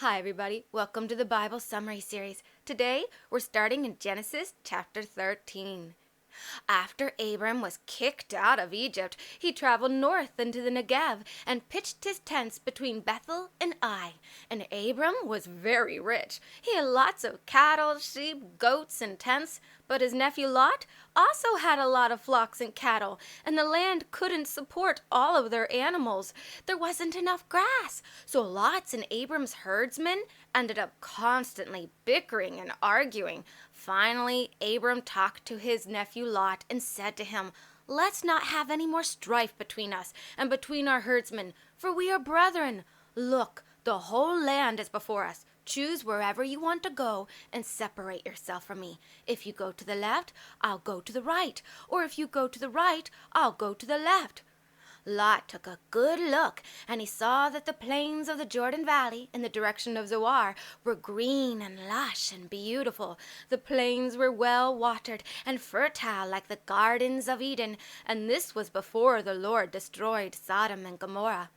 Hi, everybody. Welcome to the Bible Summary Series. Today, we're starting in Genesis chapter 13. After Abram was kicked out of Egypt, he traveled north into the Negev and pitched his tents between Bethel and Ai. And Abram was very rich. He had lots of cattle, sheep, goats, and tents. But his nephew Lot also had a lot of flocks and cattle, and the land couldn't support all of their animals. There wasn't enough grass, so Lot's and Abram's herdsmen ended up constantly bickering and arguing. Finally, Abram talked to his nephew Lot and said to him, "Let's not have any more strife between us and between our herdsmen, for we are brethren. Look, the whole land is before us. Choose wherever you want to go and separate yourself from me. If you go to the left, I'll go to the right, or if you go to the right, I'll go to the left." Lot took a good look, and he saw that the plains of the Jordan Valley in the direction of Zoar were green and lush and beautiful. The plains were well watered and fertile like the gardens of Eden, and this was before the Lord destroyed Sodom and Gomorrah.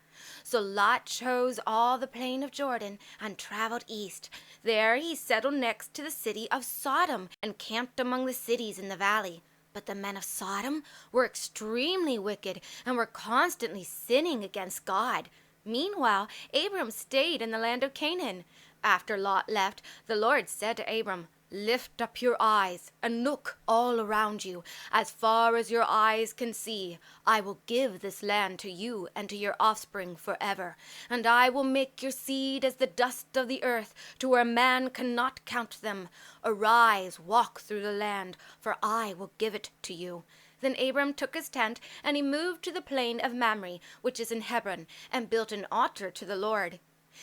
So Lot chose all the plain of Jordan and traveled east. There he settled next to the city of Sodom and camped among the cities in the valley. But the men of Sodom were extremely wicked and were constantly sinning against God. Meanwhile, Abram stayed in the land of Canaan. After Lot left, the Lord said to Abram, "Lift up your eyes and look all around you, as far as your eyes can see. I will give this land to you and to your offspring forever, and I will make your seed as the dust of the earth, to where man cannot count them. Arise, walk through the land, for I will give it to you." Then Abram took his tent, and he moved to the plain of Mamre, which is in Hebron, and built an altar to the Lord.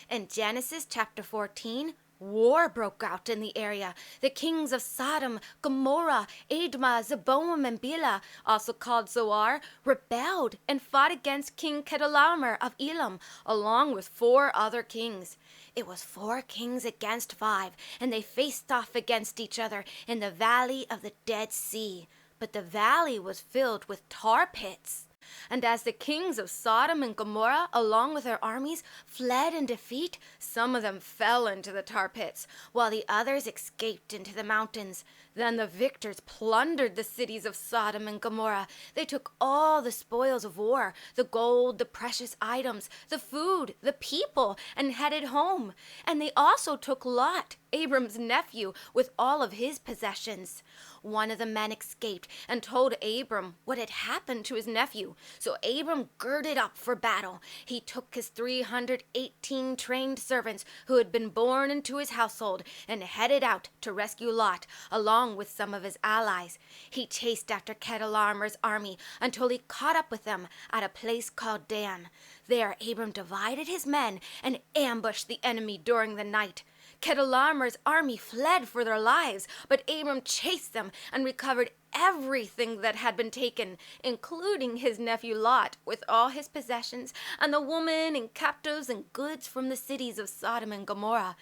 In Genesis chapter 14, war broke out in the area. The kings of Sodom, Gomorrah, Admah, Zeboim, and Bela, also called Zoar, rebelled and fought against King Chedorlaomer of Elam, along with 4 other kings. It was 4 kings against 5, and they faced off against each other in the valley of the Dead Sea. But the valley was filled with tar pits. And as the kings of Sodom and Gomorrah, along with their armies, fled in defeat, some of them fell into the tar pits, while the others escaped into the mountains. Then the victors plundered the cities of Sodom and Gomorrah. They took all the spoils of war, the gold, the precious items, the food, the people, and headed home. And they also took Lot, Abram's nephew, with all of his possessions. One of the men escaped and told Abram what had happened to his nephew. So Abram girded up for battle. He took his 318 trained servants who had been born into his household and headed out to rescue Lot, along with some of his allies. He chased after Chedorlaomer's army until he caught up with them at a place called Dan. There Abram divided his men and ambushed the enemy during the night. Chedorlaomer's army fled for their lives, but Abram chased them and recovered everything that had been taken, including his nephew Lot with all his possessions, and the women and captives and goods from the cities of Sodom and Gomorrah.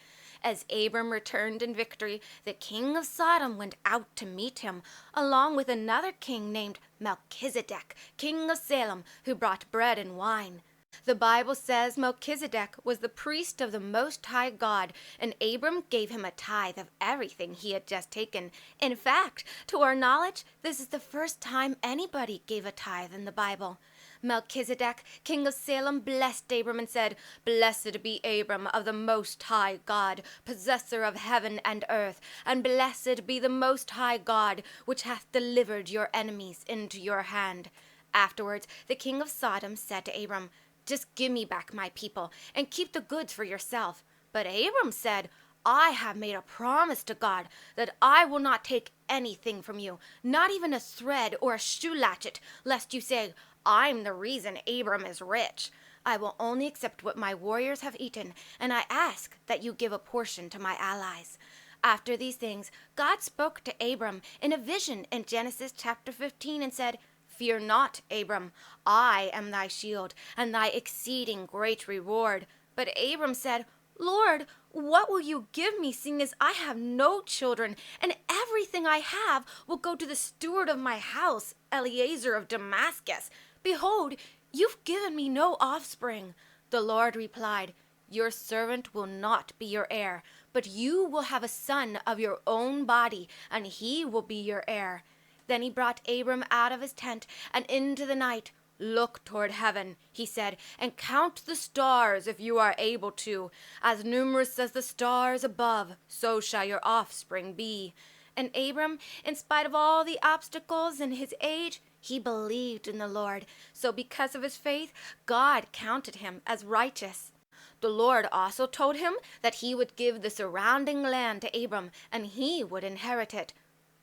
As Abram returned in victory, the king of Sodom went out to meet him, along with another king named Melchizedek, king of Salem, who brought bread and wine. The Bible says Melchizedek was the priest of the Most High God, and Abram gave him a tithe of everything he had just taken. In fact, to our knowledge, this is the first time anybody gave a tithe in the Bible. Melchizedek, king of Salem, blessed Abram and said, "Blessed be Abram of the Most High God, possessor of heaven and earth, and blessed be the Most High God, which hath delivered your enemies into your hand." Afterwards, the king of Sodom said to Abram, "Just give me back my people and keep the goods for yourself." But Abram said, "I have made a promise to God that I will not take anything from you, not even a thread or a shoe latchet, lest you say, 'I'm the reason Abram is rich.' I will only accept what my warriors have eaten, and I ask that you give a portion to my allies." After these things, God spoke to Abram in a vision in Genesis chapter 15 and said, "Fear not, Abram, I am thy shield, and thy exceeding great reward." But Abram said, "Lord, what will you give me, seeing as I have no children, and everything I have will go to the steward of my house, Eliezer of Damascus? Behold, you've given me no offspring." The Lord replied, Your servant will not be your heir, but you will have a son of your own body, and he will be your heir." Then he brought Abram out of his tent and into the night. "Look toward heaven," he said, "and count the stars if you are able to. As numerous as the stars above, so shall your offspring be." And Abram, in spite of all the obstacles and his age, he believed in the Lord. So because of his faith, God counted him as righteous. The Lord also told him that he would give the surrounding land to Abram, and he would inherit it.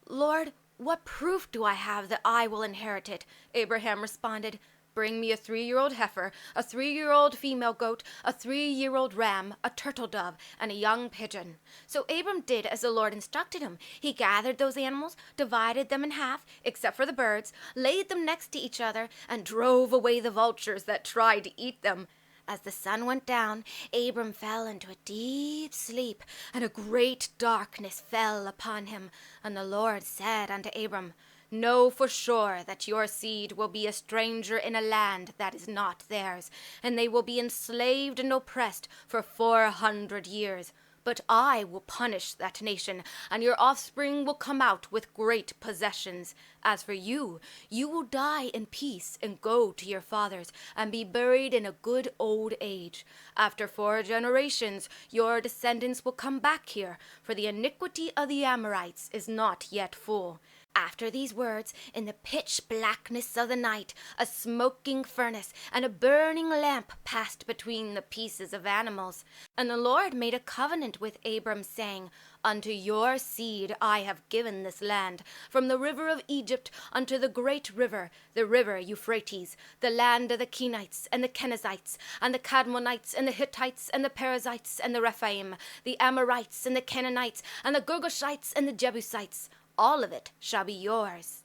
"Lord, what proof do I have that I will inherit it?" Abraham responded. "Bring me a 3-year-old heifer, a 3-year-old female goat, a 3-year-old ram, a turtle dove, and a young pigeon." So Abram did as the Lord instructed him. He gathered those animals, divided them in half, except for the birds, laid them next to each other, and drove away the vultures that tried to eat them. As the sun went down, Abram fell into a deep sleep, and a great darkness fell upon him. And the Lord said unto Abram, "Know for sure that your seed will be a stranger in a land that is not theirs, and they will be enslaved and oppressed for 400 years. But I will punish that nation, and your offspring will come out with great possessions. As for you, you will die in peace and go to your fathers and be buried in a good old age. After 4 generations, your descendants will come back here, for the iniquity of the Amorites is not yet full." After these words, in the pitch blackness of the night, a smoking furnace and a burning lamp passed between the pieces of animals. And the Lord made a covenant with Abram, saying, "Unto your seed I have given this land, from the river of Egypt unto the great river, the river Euphrates, the land of the Kenites, and the Kenizzites, and the Kadmonites, and the Hittites, and the Perizzites, and the Rephaim, the Amorites, and the Canaanites, and the Girgashites, and the Jebusites. All of it shall be yours."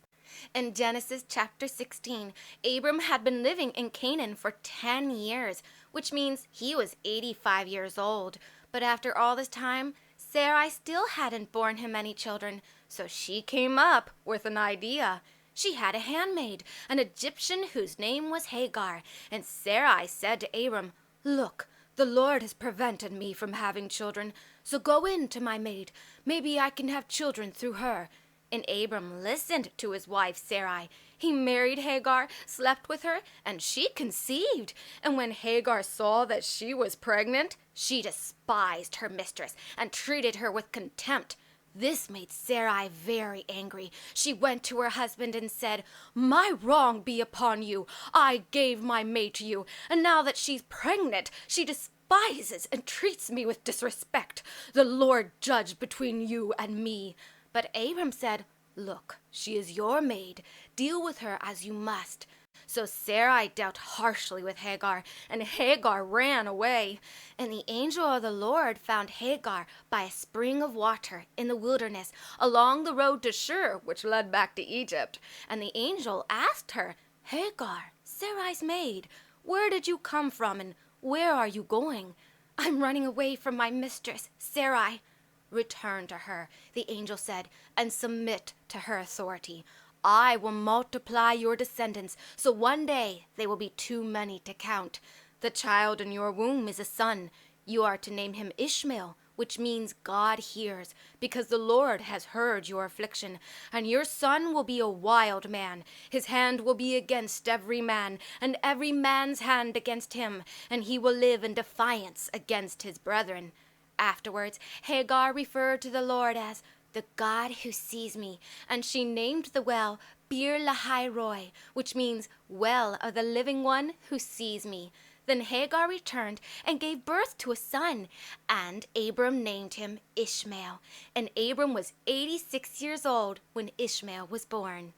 In Genesis chapter 16, Abram had been living in Canaan for 10 years, which means he was 85 years old. But after all this time, Sarai still hadn't borne him any children, so she came up with an idea. She had a handmaid, an Egyptian whose name was Hagar, and Sarai said to Abram, "Look, the Lord has prevented me from having children, so go in to my maid. Maybe I can have children through her." And Abram listened to his wife Sarai. He married Hagar, slept with her, and she conceived. And when Hagar saw that she was pregnant, she despised her mistress and treated her with contempt. This made Sarai very angry. She went to her husband and said, "My wrong be upon you. I gave my maid to you, and now that she's pregnant, she despises and treats me with disrespect. The Lord judge between you and me." But Abram said, "Look, she is your maid. Deal with her as you must." So Sarai dealt harshly with Hagar, and Hagar ran away. And the angel of the Lord found Hagar by a spring of water in the wilderness, along the road to Shur, which led back to Egypt. And the angel asked her, "Hagar, Sarai's maid, where did you come from, and where are you going?" "I'm running away from my mistress, Sarai." "Return to her," the angel said, "and submit to her authority. I will multiply your descendants, so one day they will be too many to count. The child in your womb is a son. You are to name him Ishmael, which means God hears, because the Lord has heard your affliction. And your son will be a wild man. His hand will be against every man, and every man's hand against him, and he will live in defiance against his brethren." Afterwards, Hagar referred to the Lord as the God who sees me, and she named the well Bir Lahai Roi, which means well of the living one who sees me. Then Hagar returned and gave birth to a son, and Abram named him Ishmael. And Abram was 86 years old when Ishmael was born.